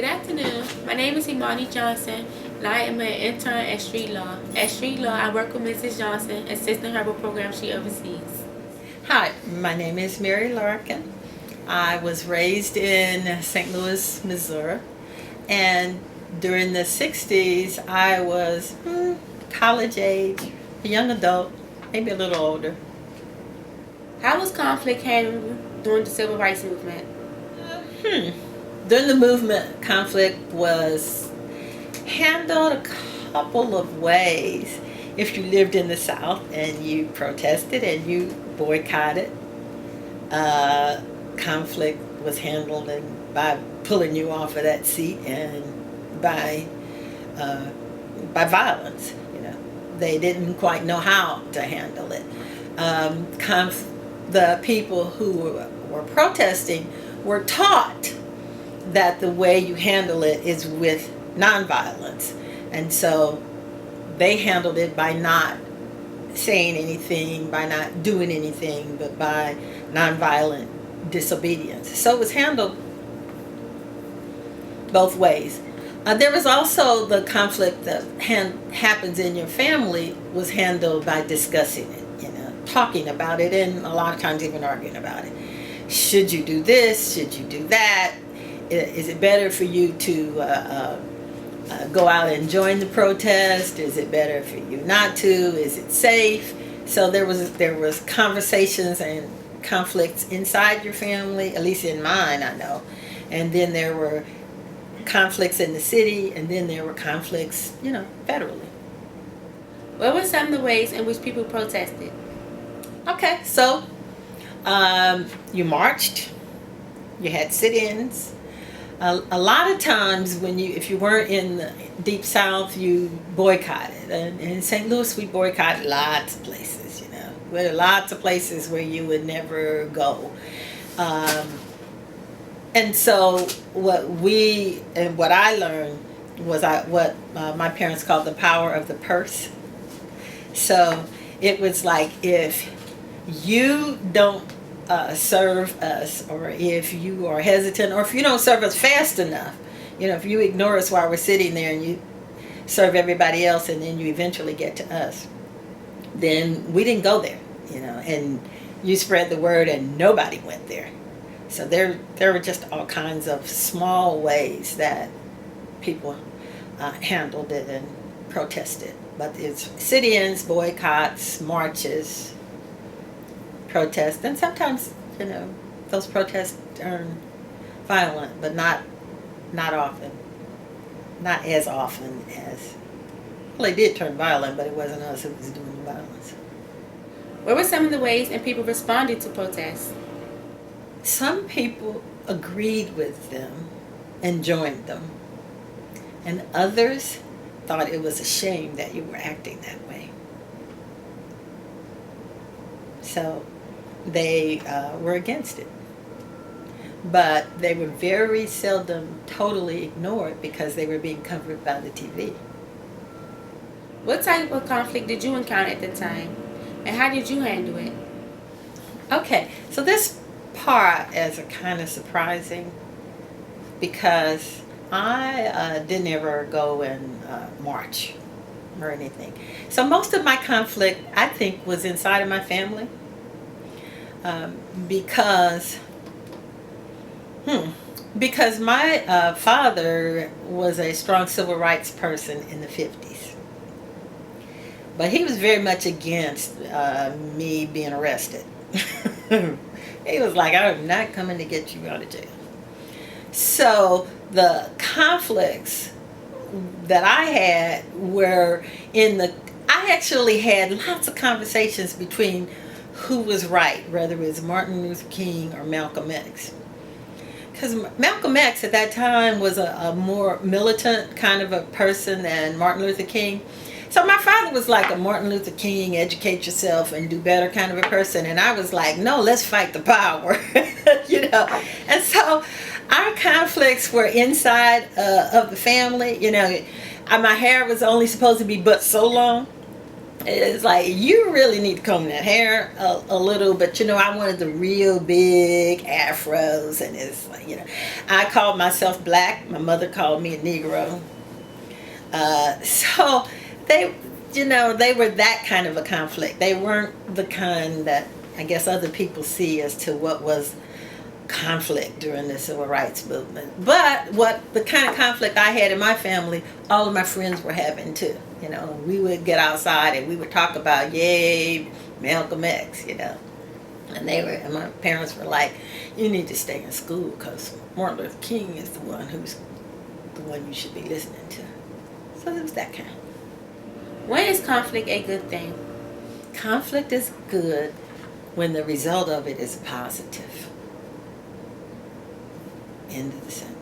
Good afternoon. My name is Imani Johnson, and I am an intern at Street Law. At Street Law, I work with Mrs. Johnson, assisting her with programs she oversees. Hi, my name is Mary Larkin. I was raised in St. Louis, Missouri, and during the 60s, I was college age, a young adult, maybe a little older. How was conflict handled during the Civil Rights Movement? During the movement, conflict was handled a couple of ways. If you lived in the South and you protested and you boycotted, conflict was handled by pulling you off of that seat and by violence. They didn't quite know how to handle it. The people who were protesting were taught that the way you handle it is with nonviolence, and so they handled it by not saying anything, by not doing anything, but by nonviolent disobedience. So it was handled both ways. There was also the conflict that happens in your family was handled by discussing it, talking about it, and a lot of times even arguing about it. Should you do this? Should you do that? Is it better for you to go out and join the protest? Is it better for you not to? Is it safe? So there was conversations and conflicts inside your family, at least in mine, I know. And then there were conflicts in the city, and then there were conflicts, federally. What were some of the ways in which people protested? Okay, so you marched, you had sit-ins. A lot of times if you weren't in the Deep South, you boycotted. And in St. Louis, we boycotted lots of places, There are lots of places where you would never go. And so what I learned was what my parents called the power of the purse. So it was like, if you don't serve us, or if you are hesitant, or if you don't serve us fast enough, if you ignore us while we're sitting there and you serve everybody else and then you eventually get to us, then we didn't go there, and you spread the word and nobody went there. So there were just all kinds of small ways that people handled it and protested. But it's sit-ins, boycotts, marches, protests, and sometimes those protests turn violent, but not often, not as often as, well, they did turn violent, but it wasn't us who was doing the violence. What were some of the ways in people responded to protests? Some people agreed with them and joined them, and others thought it was a shame that you were acting that way. So they were against it. But they were very seldom totally ignored because they were being covered by the TV. What type of conflict did you encounter at the time, and how did you handle it? Okay, so this part is kind of surprising because I didn't ever go and march or anything. So most of my conflict, I think, was inside of my family. Because my father was a strong civil rights person in the 50s. But he was very much against me being arrested. He was like, I'm not coming to get you out of jail. So the conflicts that I had were I actually had lots of conversations between who was right, whether it was Martin Luther King or Malcolm X. Because Malcolm X at that time was a more militant kind of a person than Martin Luther King. So my father was like a Martin Luther King, educate yourself and do better kind of a person. And I was like, no, let's fight the power, And so our conflicts were inside of the family. My hair was only supposed to be but so long. It's like, you really need to comb that hair a little, but I wanted the real big afros, and it's like, I called myself black. My mother called me a Negro. So they, they were that kind of a conflict. They weren't the kind that I guess other people see as to what was conflict during the civil rights movement. But what the kind of conflict I had in my family, all of my friends were having too. We would get outside and we would talk about, yay, Malcolm X, and my parents were like, you need to stay in school because Martin Luther King is the one you should be listening to. So it was that kind. When is conflict a good thing? Conflict is good when the result of it is positive. End of the sentence.